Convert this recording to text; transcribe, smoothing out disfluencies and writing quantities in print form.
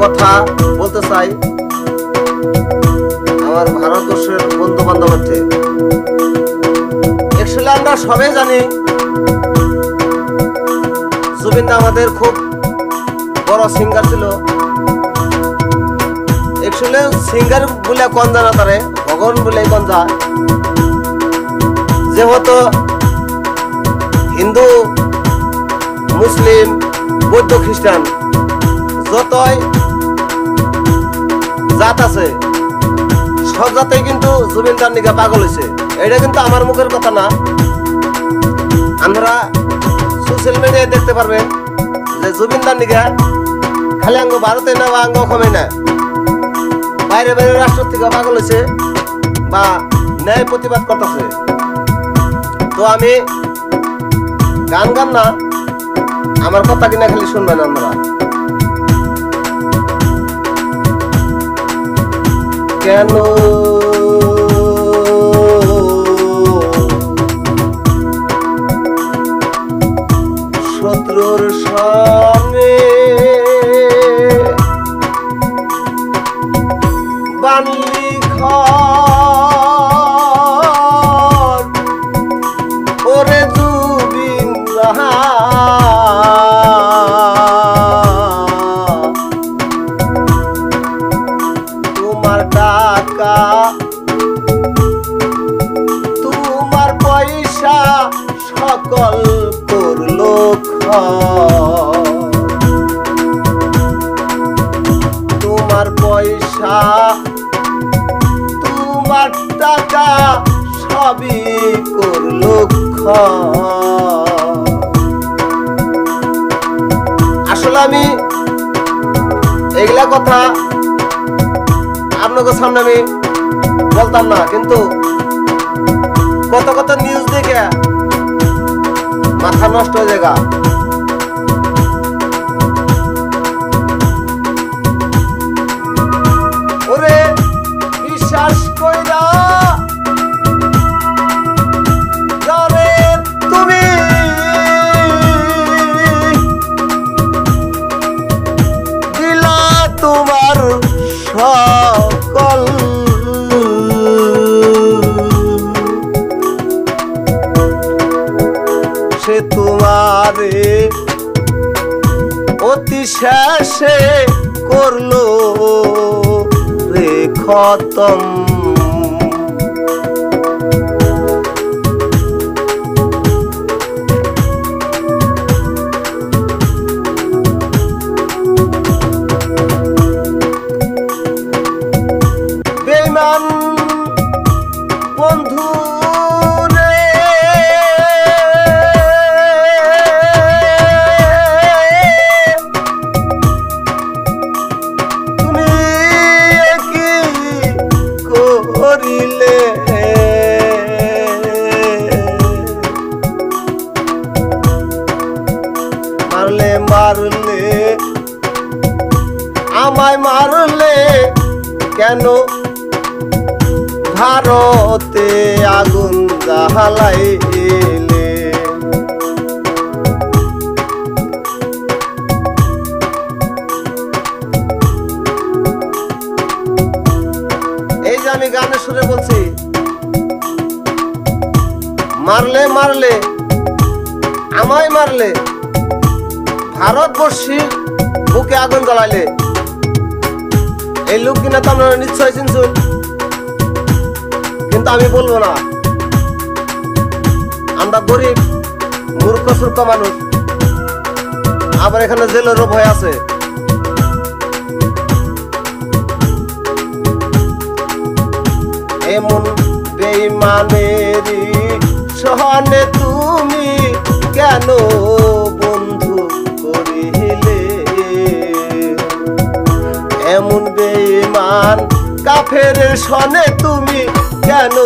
কথা বলতে চাই আমার ভারতবর্ষের বন্ধু বান্ধবের। অ্যাকচুয়ালি আমরা সবাই জানি জুবিন দা আমাদের খুব বড় সিঙ্গার ছিল। অ্যাকচুয়ালি সিঙ্গার বলে কোন জানা তারে ভগবান বলে কোন যা, যেহেতু হিন্দু মুসলিম বৌদ্ধ খ্রিস্টান যতই জাত আছে সব জাতেই কিন্তু জুবিন দার নিগা পাগল হয়েছে। এটা কিন্তু আমার মুখের কথা না, আমরা সোশ্যাল মিডিয়ায় দেখতে পারবেন যে জুবিন দার নিগা খালি আঙ্গ ভারতে না বা আঙ্গ অসমে না, বাইরে বাইরে রাষ্ট্র থেকে পাগল হয়েছে বা ন্যায় প্রতিবাদ করতেছে। তো আমি গান গান না, আমার কথা কিনা খালি শুনবেন আপনারা। কেন শত্রুর সঙ্গে বানলি ঘর ওরে জুবিন দা, তোমার টাকা তোমার পয়সা সকল করলো তোমার পয়সা তোমার টাকা সবই করলো। আসলে আমি এগুলা কথা আপনাদের সামনে আমি বলতাম না, কিন্তু কত কত নিউজ দেখে মাথা নষ্ট হয়ে যায়। ওরে বিশ্বাস কইরা যারে তুমি দিলা তোমার সকল, সে তোমারে অতি শেষে করলো রে খতম। বেঈমান বন্ধু মারলে মারলে আমায় মারলে কেন ভারতে আগুন জ্বালাইলে। এই যে আমি গানের সুরে বলছি, মারলে মারলে আমায় মারলে ভারতবর্ষীর বুকে আগুন জ্বালাইলে। এই লোক কিনা তো আপনারা নিশ্চয় চিনছেন, কিন্তু আমি বলবো না। আমরা গরিব মূর্খ সূর্খ মানুষ, আবার এখানে জেলেরও ভয় আছে। এমন বেঈমানেরই সহনে তুমি কেন বন্ধু করিলে, এমন বেঈমান কাফের সনে তুমি কেন